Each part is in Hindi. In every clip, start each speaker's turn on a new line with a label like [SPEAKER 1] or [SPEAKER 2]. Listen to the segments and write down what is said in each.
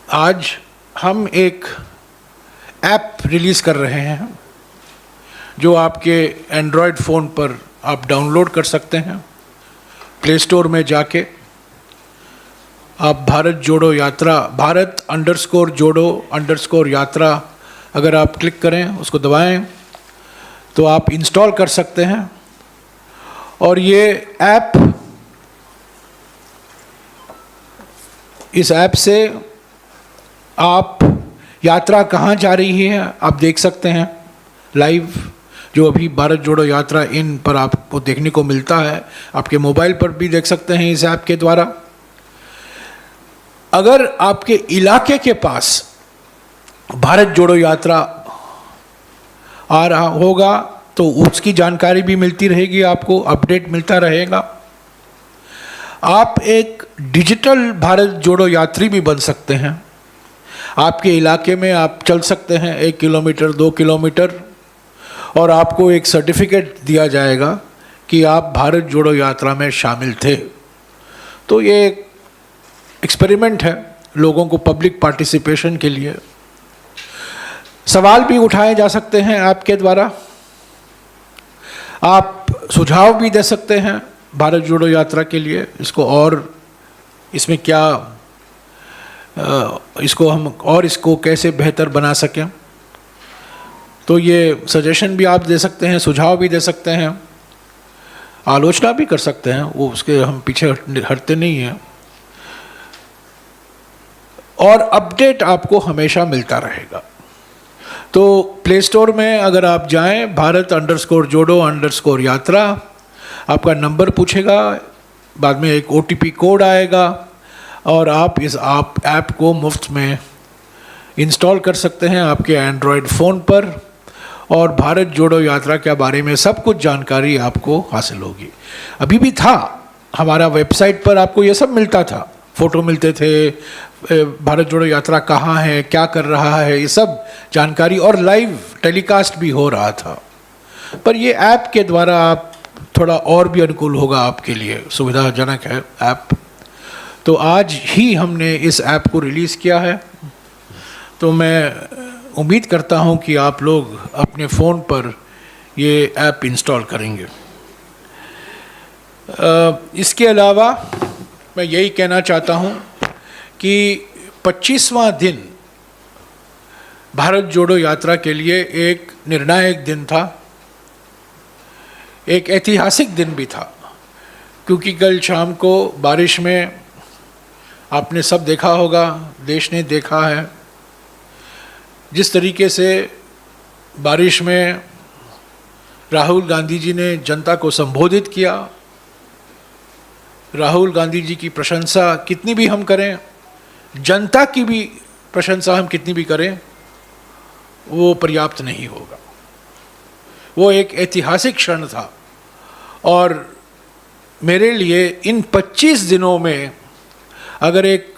[SPEAKER 1] आज हम एक ऐप रिलीज़ कर रहे हैं जो आपके एंड्रॉयड फ़ोन पर आप डाउनलोड कर सकते हैं। प्ले स्टोर में जाके आप भारत जोड़ो यात्रा, भारत_जोड़ो_यात्रा अगर आप क्लिक करें, उसको दबाएं तो आप इंस्टॉल कर सकते हैं। और ये ऐप, इस ऐप से आप यात्रा कहाँ जा रही है आप देख सकते हैं लाइव। जो अभी भारत जोड़ो यात्रा इन पर आपको देखने को मिलता है, आपके मोबाइल पर भी देख सकते हैं इस ऐप के द्वारा। अगर आपके इलाके के पास भारत जोड़ो यात्रा आ रहा होगा तो उसकी जानकारी भी मिलती रहेगी, आपको अपडेट मिलता रहेगा। आप एक डिजिटल भारत जोड़ो यात्री भी बन सकते हैं। आपके इलाके में आप चल सकते हैं 1 किलोमीटर 2 किलोमीटर और आपको एक सर्टिफिकेट दिया जाएगा कि आप भारत जोड़ो यात्रा में शामिल थे। तो ये एक एक्सपेरिमेंट है लोगों को पब्लिक पार्टिसिपेशन के लिए। सवाल भी उठाए जा सकते हैं आपके द्वारा, आप सुझाव भी दे सकते हैं भारत जोड़ो यात्रा के लिए। इसको और इसमें क्या इसको हम और इसको कैसे बेहतर बना सकें, तो ये सजेशन भी आप दे सकते हैं, सुझाव भी दे सकते हैं, आलोचना भी कर सकते हैं, वो उसके हम पीछे हटते नहीं हैं। और अपडेट आपको हमेशा मिलता रहेगा। तो प्ले स्टोर में अगर आप जाएं, भारत_जोड़ो_यात्रा, आपका नंबर पूछेगा, बाद में एक OTP कोड आएगा और आप इस ऐप को मुफ्त में इंस्टॉल कर सकते हैं आपके एंड्रॉयड फ़ोन पर। और भारत जोड़ो यात्रा के बारे में सब कुछ जानकारी आपको हासिल होगी। अभी भी था हमारा वेबसाइट पर, आपको ये सब मिलता था, फ़ोटो मिलते थे, भारत जोड़ो यात्रा कहाँ है, क्या कर रहा है, ये सब जानकारी, और लाइव टेलीकास्ट भी हो रहा था। पर ये ऐप के द्वारा आप थोड़ा और भी अनुकूल होगा, आपके लिए सुविधाजनक है ऐप। तो आज ही हमने इस ऐप को रिलीज़ किया है। तो मैं उम्मीद करता हूं कि आप लोग अपने फ़ोन पर ये ऐप इंस्टॉल करेंगे। इसके अलावा मैं यही कहना चाहता हूं कि 25वां दिन भारत जोड़ो यात्रा के लिए एक निर्णायक दिन था, एक ऐतिहासिक दिन भी था। क्योंकि कल शाम को बारिश में आपने सब देखा होगा, देश ने देखा है जिस तरीके से बारिश में राहुल गांधी जी ने जनता को संबोधित किया। राहुल गांधी जी की प्रशंसा कितनी भी हम करें, जनता की भी प्रशंसा हम कितनी भी करें, वो पर्याप्त नहीं होगा। वो एक ऐतिहासिक क्षण था और मेरे लिए इन 25 दिनों में अगर एक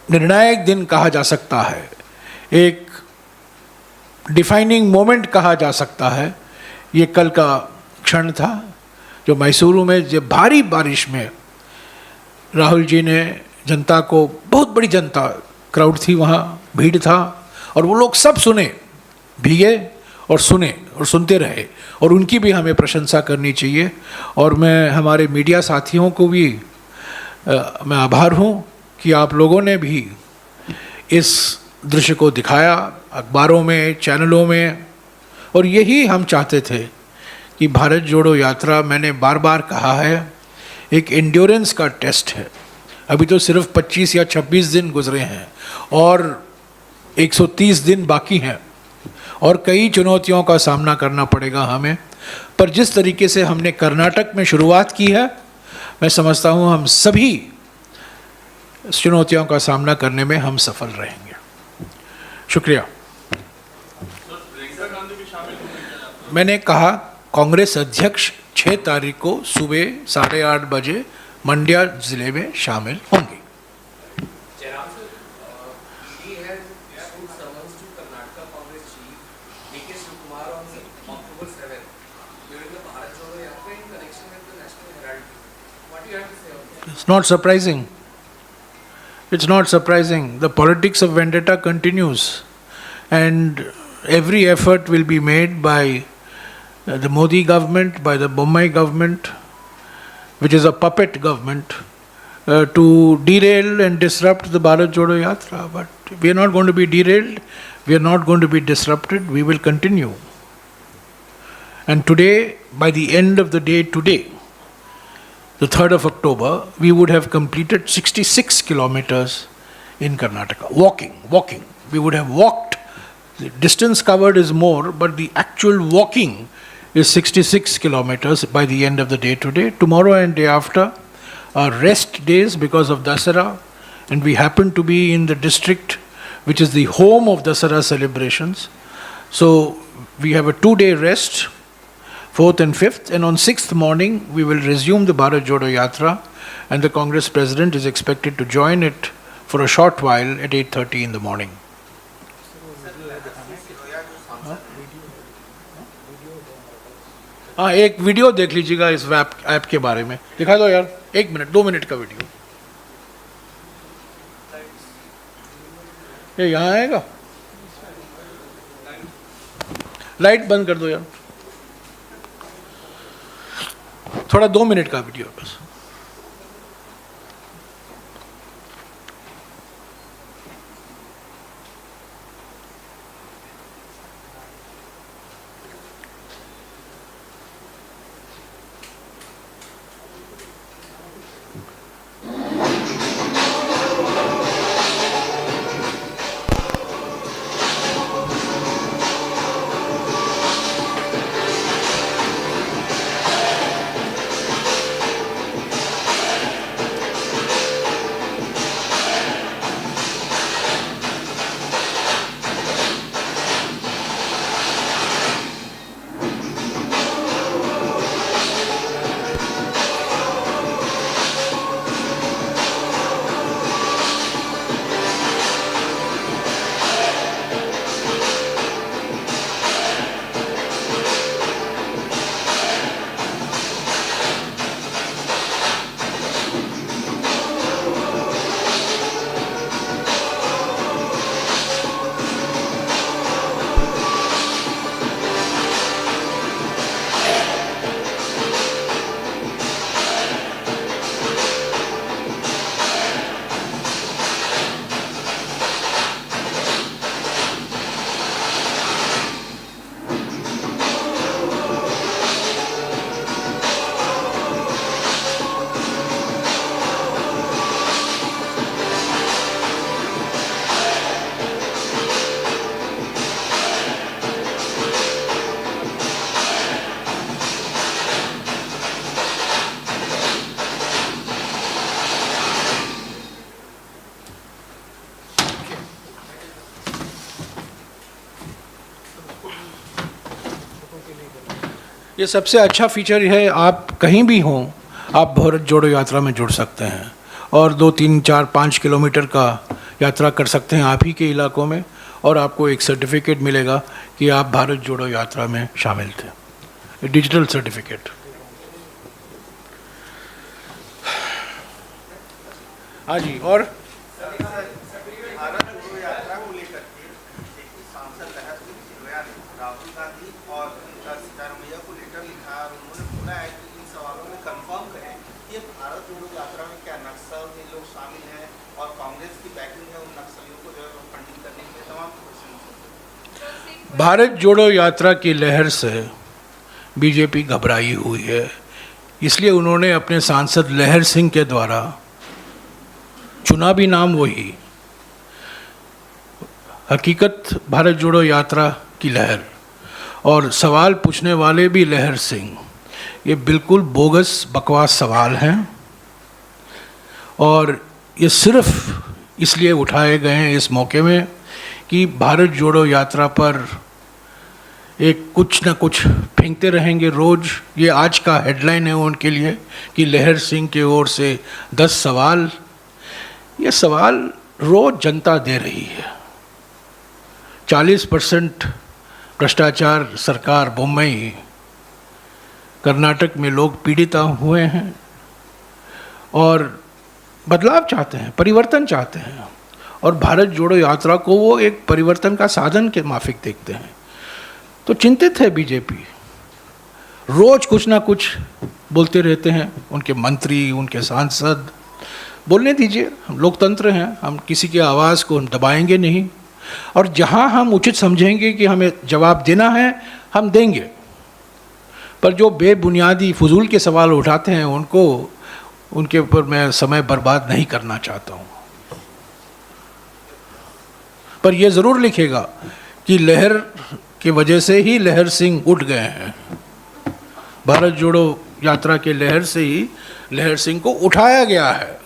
[SPEAKER 1] निर्णायक दिन कहा जा सकता है, एक डिफाइनिंग मोमेंट कहा जा सकता है, ये कल का क्षण था जो मैसूरू में जब भारी बारिश में राहुल जी ने जनता को, बहुत बड़ी जनता क्राउड थी वहाँ, भीड़ था, और वो लोग सब सुने, भीगे और सुने और सुनते रहे, और उनकी भी हमें प्रशंसा करनी चाहिए। और मैं हमारे मीडिया साथियों को भी मैं आभार हूँ कि आप लोगों ने भी इस दृश्य को दिखाया अखबारों में, चैनलों में। और यही हम चाहते थे कि भारत जोड़ो यात्रा, मैंने बार बार कहा है, एक एंड्योरेंस का टेस्ट है। अभी तो सिर्फ 25 या 26 दिन गुजरे हैं और 130 दिन बाकी हैं और कई चुनौतियों का सामना करना पड़ेगा हमें। पर जिस तरीके से हमने कर्नाटक में शुरुआत की है, मैं समझता हूँ हम सभी चुनौतियों का सामना करने में हम सफल रहेंगे। शुक्रिया। मैंने कहा कांग्रेस अध्यक्ष 6 तारीख को सुबह 8:30 बजे मंड्या जिले में शामिल होंगे। It's not surprising. It's not surprising. The politics of vendetta continues, and every effort will be made by the Modi government, by the Bombay government, which is a puppet government, to derail and disrupt the Bharat Jodo Yatra. But we are not going to be derailed, we are not going to be disrupted, we will continue. And today, by the end of the day today, the 3rd of October, we would have completed 66 kilometers in Karnataka. Walking. We would have walked. The distance covered is more, but the actual walking is 66 kilometers by the end of the day today. Tomorrow and day after are rest days because of Dasara, and we happen to be in the district which is the home of Dasara celebrations. So we have a 2-day rest, 4th and 5th, and on 6th morning we will resume the Bharat Jodo Yatra, and the Congress President is expected to join it for a short while at 8:30 in the morning. हाँ, एक वीडियो देख लीजिएगा इस ऐप के बारे में, दिखा दो यार, 1 मिनट 2 मिनट का वीडियो। ये यहाँ आएगा, लाइट बंद कर दो यार, थोड़ा 2 मिनट का वीडियो बस। ये सबसे अच्छा फीचर है, आप कहीं भी हों आप भारत जोड़ो यात्रा में जुड़ सकते हैं और 2, 3, 4, 5 किलोमीटर का यात्रा कर सकते हैं आप ही के इलाकों में, और आपको एक सर्टिफिकेट मिलेगा कि आप भारत जोड़ो यात्रा में शामिल थे, डिजिटल सर्टिफिकेट। हाँ जी, और भारत जोड़ो यात्रा की लहर से बीजेपी घबराई हुई है, इसलिए उन्होंने अपने सांसद लहर सिंह के द्वारा, चुनावी नाम वही, हकीकत भारत जोड़ो यात्रा की लहर और सवाल पूछने वाले भी लहर सिंह, ये बिल्कुल बोगस बकवास सवाल हैं और ये सिर्फ इसलिए उठाए गए हैं इस मौके में कि भारत जोड़ो यात्रा पर एक कुछ ना कुछ फेंकते रहेंगे रोज़। ये आज का हेडलाइन है उनके लिए कि लहर सिंह की ओर से 10 सवाल। ये सवाल रोज़ जनता दे रही है। 40% भ्रष्टाचार सरकार बम्बई कर्नाटक में लोग पीड़ित हुए हैं और बदलाव चाहते हैं, परिवर्तन चाहते हैं, और भारत जोड़ो यात्रा को वो एक परिवर्तन का साधन के माफिक देखते हैं। तो चिंतित है बीजेपी, रोज कुछ ना कुछ बोलते रहते हैं उनके मंत्री, उनके सांसद। बोलने दीजिए, हम लोकतंत्र हैं, हम किसी की आवाज़ को दबाएंगे नहीं, और जहां हम उचित समझेंगे कि हमें जवाब देना है हम देंगे। पर जो बेबुनियादी फजूल के सवाल उठाते हैं उनके ऊपर मैं समय बर्बाद नहीं करना चाहता हूँ। पर यह ज़रूर लिखेगा कि लहर की वजह से ही लहर सिंह उठ गए हैं। भारत जोड़ो यात्रा के लहर से ही लहर सिंह को उठाया गया है।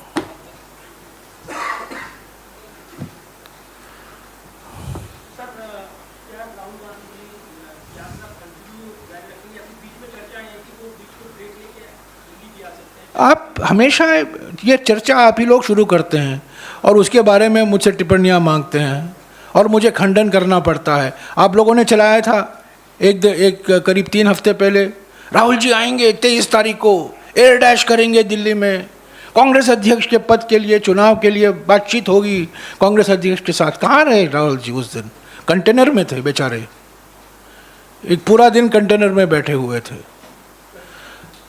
[SPEAKER 1] आप हमेशा ये चर्चा आप ही लोग शुरू करते हैं और उसके बारे में मुझसे टिप्पणियां मांगते हैं और मुझे खंडन करना पड़ता है। आप लोगों ने चलाया था एक करीब 3 हफ्ते पहले, राहुल जी आएंगे 23 तारीख को, एयर डैश करेंगे दिल्ली में, कांग्रेस अध्यक्ष के पद के लिए, चुनाव के लिए बातचीत होगी कांग्रेस अध्यक्ष के साथ। कहाँ रहे राहुल जी उस दिन? कंटेनर में थे बेचारे, एक पूरा दिन कंटेनर में बैठे हुए थे।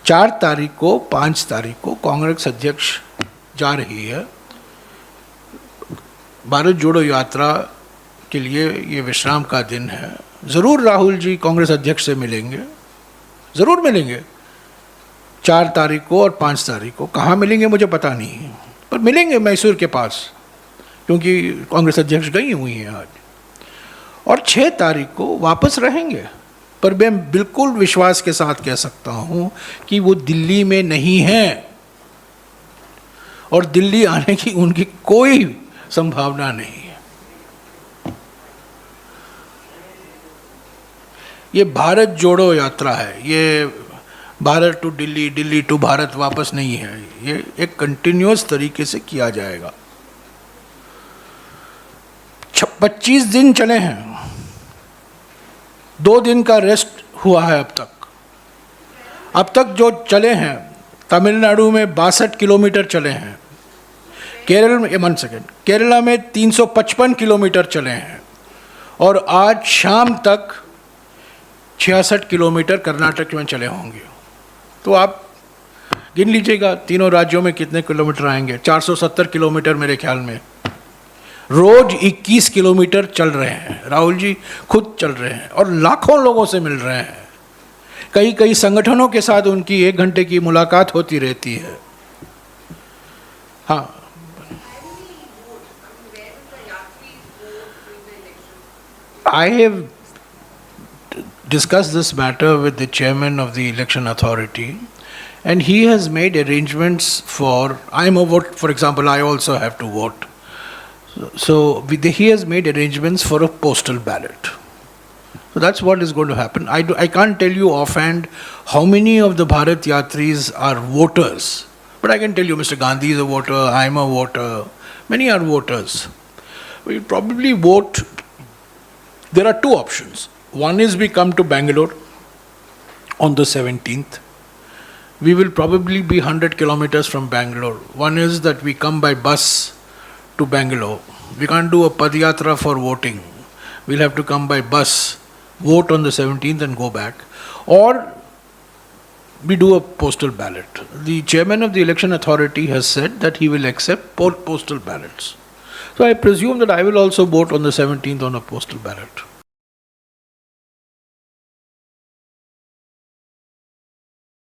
[SPEAKER 1] 4 तारीख को, 5 तारीख को कांग्रेस अध्यक्ष जा रही है भारत जोड़ो यात्रा के लिए। ये विश्राम का दिन है। ज़रूर राहुल जी कांग्रेस अध्यक्ष से मिलेंगे, ज़रूर मिलेंगे 4 तारीख को और 5 तारीख को। कहाँ मिलेंगे मुझे पता नहीं है, पर मिलेंगे मैसूर के पास, क्योंकि कांग्रेस अध्यक्ष गई हुई हैं आज। और 6 तारीख को वापस रहेंगे। पर मैं बिल्कुल विश्वास के साथ कह सकता हूं कि वो दिल्ली में नहीं है, और दिल्ली आने की उनकी कोई संभावना नहीं है। ये भारत जोड़ो यात्रा है, ये भारत टू दिल्ली, दिल्ली टू भारत वापस नहीं है। ये एक कंटिन्यूअस तरीके से किया जाएगा। 25 दिन चले हैं, 2 दिन का रेस्ट हुआ है अब तक जो चले हैं। तमिलनाडु में 62 किलोमीटर चले हैं, केरल में 1 सेकेंड, केरला में 355 किलोमीटर चले हैं, और आज शाम तक 66 किलोमीटर कर्नाटक में चले होंगे। तो आप गिन लीजिएगा तीनों राज्यों में कितने किलोमीटर आएंगे। 470 किलोमीटर मेरे ख्याल में। रोज 21 किलोमीटर चल रहे हैं, राहुल जी खुद चल रहे हैं, और लाखों लोगों से मिल रहे हैं। कई संगठनों के साथ उनकी 1 घंटे की मुलाकात होती रहती है। हाँ, I have discussed this matter with the chairman of the election authority, and he has made arrangements for, I'm a vote, for example, I also have to vote. So he has made arrangements for a postal ballot. So that's what is going to happen. I can't tell you offhand how many of the Bharat Yatris are voters, but I can tell you Mr. Gandhi is a voter, I'm a voter, many are voters. We probably vote. There are 2 options. One is we come to Bangalore on the 17th. We will probably be 100 kilometers from Bangalore. One is that we come by bus to Bangalore. We can't do a Padyatra for voting. We'll have to come by bus, vote on the 17th and go back. Or we do a postal ballot. The chairman of the election authority has said that he will accept postal ballots. So I presume that I will also vote on the 17th on a postal ballot.